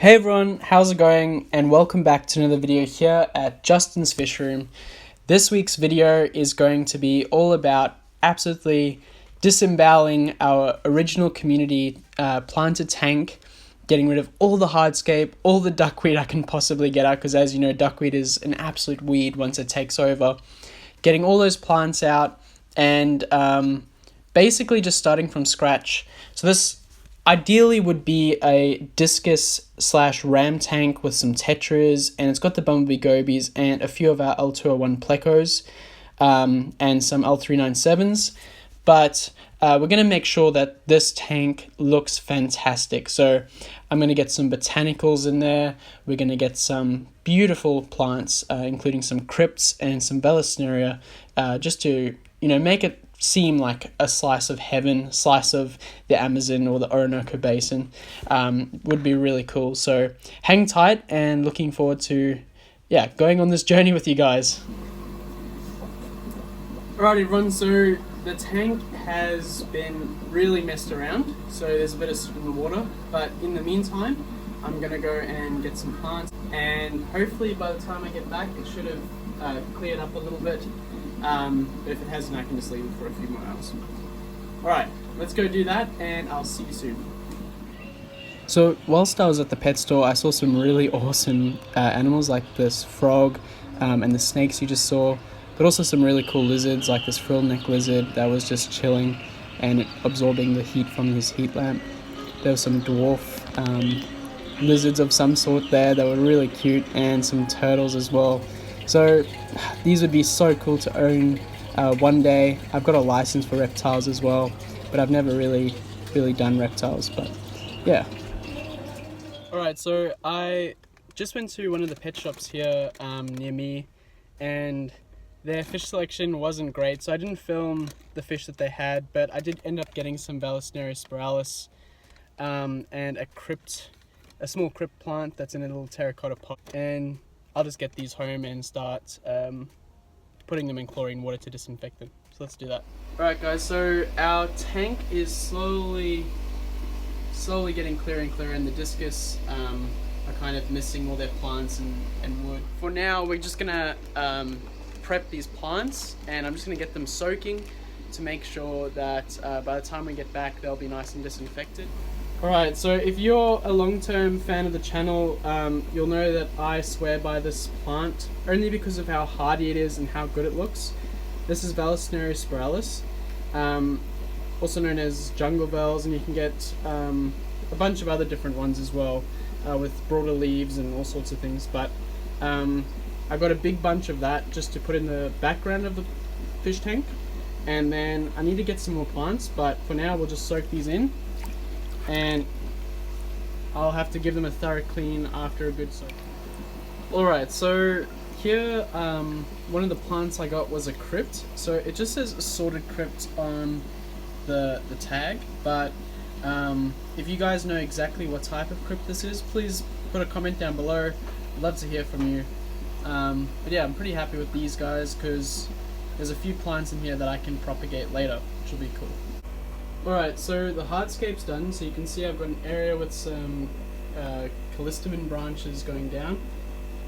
Hey everyone, how's it going? And welcome back to another video here at Justin's Fish Room. This week's video is going to be all about absolutely disemboweling our original community planted tank, getting rid of all the hardscape, all the duckweed I can possibly get out, because as you know, duckweed is an absolute weed once it takes over. Getting all those plants out and basically just starting from scratch. So this ideally would be a discus slash ram tank with some tetras, and it's got the bumblebee gobies and a few of our L201 plecos and some L397s. But we're going to make sure that this tank looks fantastic. So I'm going to get some botanicals in there. We're going to get some beautiful plants, including some crypts and some Vallisneria, just to, make it seem like a slice of heaven, slice of the Amazon or the Orinoco Basin. Would be really cool. So hang tight and looking forward to, going on this journey with you guys. Alright everyone, so the tank has been really messed around, so there's a bit of soot in the water, but in the meantime I'm going to go and get some plants, and hopefully by the time I get back it should have cleared up a little bit, but if it hasn't I can just leave it for a few more hours. Alright, let's go do that and I'll see you soon. So whilst I was at the pet store, I saw some really awesome animals like this frog and the snakes you just saw, but also some really cool lizards like this frillneck lizard that was just chilling and absorbing the heat from his heat lamp. There were some dwarf lizards of some sort there that were really cute, and some turtles as well. So these would be so cool to own one day. I've got a license for reptiles as well, but I've never really done reptiles, but yeah. Alright, so I just went to one of the pet shops here near me, and their fish selection wasn't great, so I didn't film the fish that they had, but I did end up getting some Vallisneria spiralis and a small crypt plant that's in a little terracotta pot, and I'll just get these home and start putting them in chlorine water to disinfect them. So let's do that. Alright guys, so our tank is slowly getting clearer and clearer, and the discus are kind of missing all their plants and wood. For now, we're just gonna prep these plants, and I'm just gonna get them soaking to make sure that by the time we get back they'll be nice and disinfected. Alright, so if you're a long-term fan of the channel, you'll know that I swear by this plant only because of how hardy it is and how good it looks. This is Vallisneria spiralis, also known as jungle bells, and you can get a bunch of other different ones as well, with broader leaves and all sorts of things, but I got a big bunch of that just to put in the background of the fish tank, and then I need to get some more plants, but for now we'll just soak these in, and I'll have to give them a thorough clean after a good soak. Alright, so here one of the plants I got was a crypt, so it just says assorted crypt on the tag, but if you guys know exactly what type of crypt this is, please put a comment down below. I'd love to hear from you. But yeah, I'm pretty happy with these guys because there's a few plants in here that I can propagate later, which will be cool. Alright, so the hardscape's done, so you can see I've got an area with some callistemon branches going down.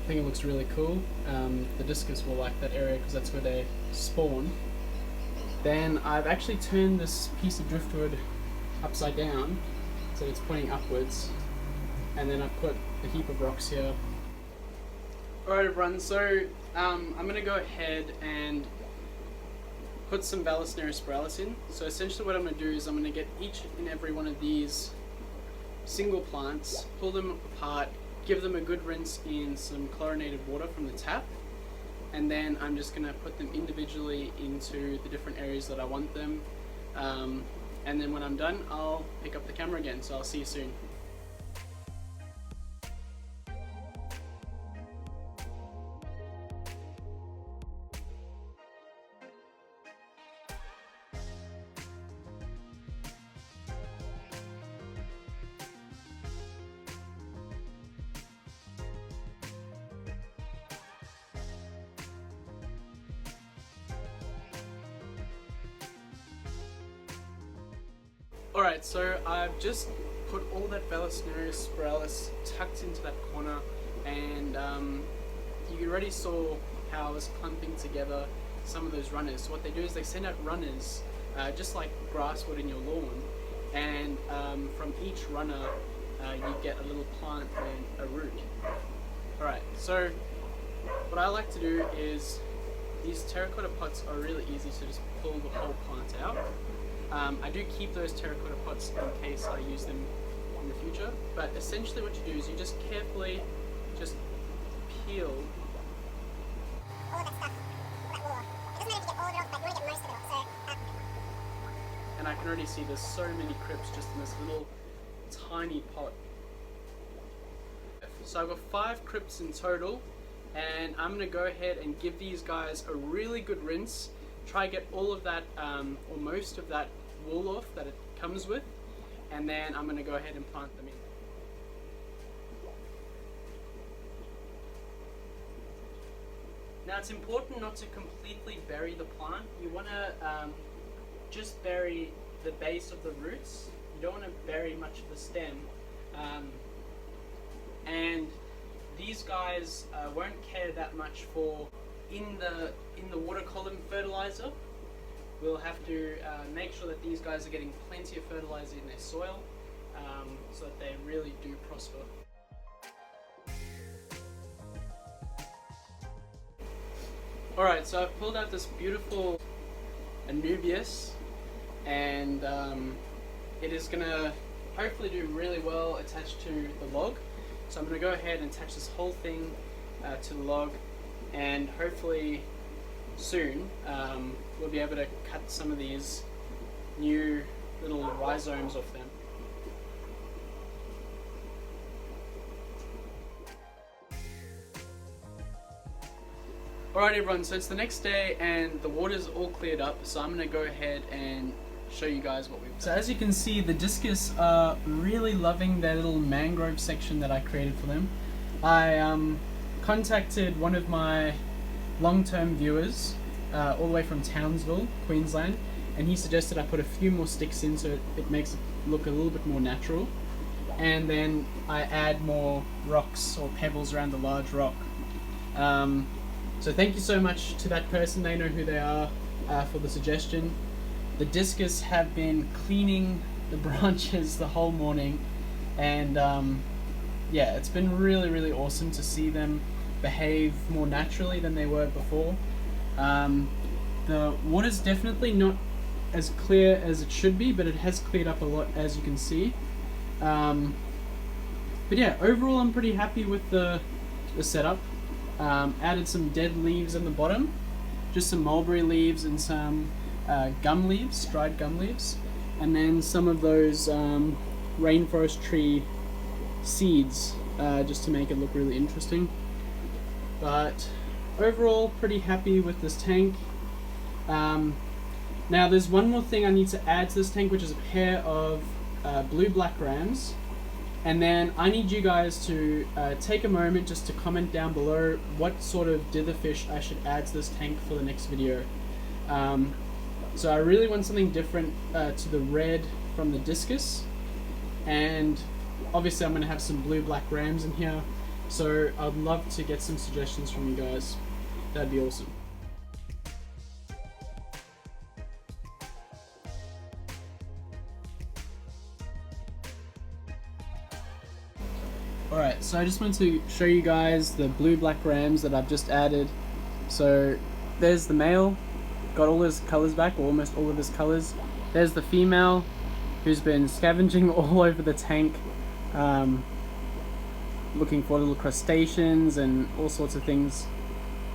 I think it looks really cool. The discus will like that area because that's where they spawn. Then I've actually turned this piece of driftwood upside down so it's pointing upwards, and then I've put a heap of rocks here. Alright everyone, so I'm going to go ahead and put some Vallisneria spiralis in. So essentially what I'm going to do is I'm going to get each and every one of these single plants, pull them apart, give them a good rinse in some chlorinated water from the tap, and then I'm just going to put them individually into the different areas that I want them, and then when I'm done I'll pick up the camera again, so I'll see you soon. Alright, so I've just put all that Vallisneria spiralis tucked into that corner, and you already saw how I was clumping together some of those runners. So what they do is they send out runners, just like grass would in your lawn, and from each runner you get a little plant and a root. Alright, so what I like to do is, these terracotta pots are really easy to just pull the whole plant out. I do keep those terracotta pots in case I use them in the future, but essentially what you do is you just carefully just peel all of that stuff, all that water. It doesn't matter if you get all of it off, but you want to get most of it off. And I can already see there's so many crypts just in this little tiny pot. So I've got 5 crypts in total, and I'm going to go ahead and give these guys a really good rinse. Try get all of that, or most of that wool off that it comes with, and then I'm going to go ahead and plant them in. Now it's important not to completely bury the plant. You want to just bury the base of the roots. You don't want to bury much of the stem. And these guys won't care that much for in the water column fertilizer. We'll have to make sure that these guys are getting plenty of fertilizer in their soil, so that they really do prosper. Alright, so I've pulled out this beautiful Anubias, and it is going to hopefully do really well attached to the log. So I'm going to go ahead and attach this whole thing to the log, and hopefully soon we'll be able to cut some of these new little rhizomes off them. Alright everyone, so it's the next day and the water's all cleared up, so I'm going to go ahead and show you guys what we've done. So as you can see, the discus are really loving their little mangrove section that I created for them. I contacted one of my long-term viewers all the way from Townsville, Queensland, and he suggested I put a few more sticks in so it makes it look a little bit more natural, and then I add more rocks or pebbles around the large rock. So thank you so much to that person, they know who they are, for the suggestion. The discus have been cleaning the branches the whole morning, and yeah, it's been really awesome to see them behave more naturally than they were before. The water's definitely not as clear as it should be, but it has cleared up a lot, as you can see. But yeah, overall I'm pretty happy with the setup. Added some dead leaves in the bottom, just some mulberry leaves and some gum leaves, dried gum leaves, and then some of those rainforest tree seeds, just to make it look really interesting. But overall, pretty happy with this tank. Now there's one more thing I need to add to this tank, which is a pair of blue-black rams. And then I need you guys to take a moment just to comment down below what sort of ditherfish I should add to this tank for the next video. So I really want something different to the red from the discus, and obviously I'm going to have some blue-black rams in here, so I'd love to get some suggestions from you guys. That'd be awesome. Alright, so I just wanted to show you guys the blue-black rams that I've just added. So there's the male, got all his colours back, or almost all of his colours. There's the female, who's been scavenging all over the tank, looking for little crustaceans and all sorts of things.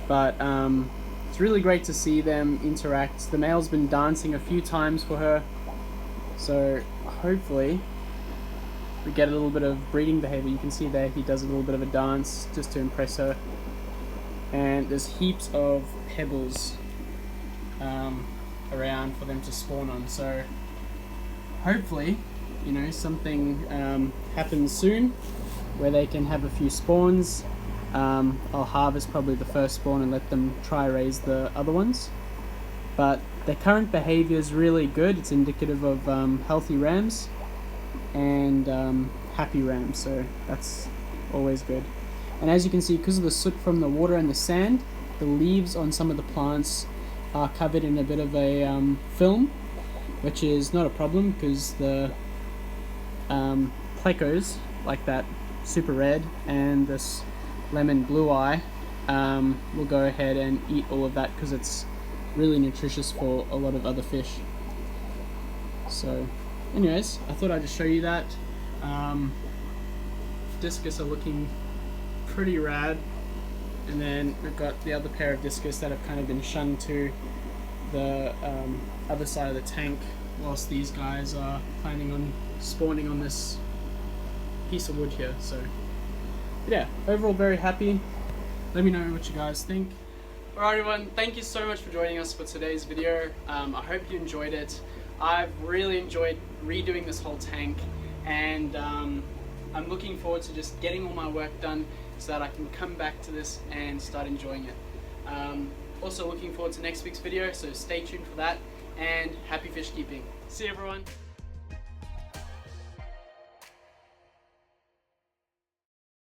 But it's really great to see them interact. The male's been dancing a few times for her, so hopefully we get a little bit of breeding behavior. You can see there he does a little bit of a dance just to impress her. And there's heaps of pebbles around for them to spawn on. So hopefully, you know, something happens soon where they can have a few spawns. I'll harvest probably the first spawn and let them try raise the other ones. But their current behavior is really good. It's indicative of healthy rams and happy rams, so that's always good. And as you can see, because of the soot from the water and the sand, the leaves on some of the plants are covered in a bit of a film, which is not a problem because the plecos, like that super red and this lemon blue eye, will go ahead and eat all of that because it's really nutritious for a lot of other fish. So anyways, I thought I'd just show you that. Discus are looking pretty rad, and then we've got the other pair of discus that have kind of been shunned to the other side of the tank, whilst these guys are planning on spawning on this piece of wood here. So yeah, overall very happy. Let me know what you guys think. Alright everyone, thank you so much for joining us for today's video. I hope you enjoyed it. I've really enjoyed redoing this whole tank, and I'm looking forward to just getting all my work done so that I can come back to this and start enjoying it. Also looking forward to next week's video, so stay tuned for that, and happy fish keeping. See you everyone.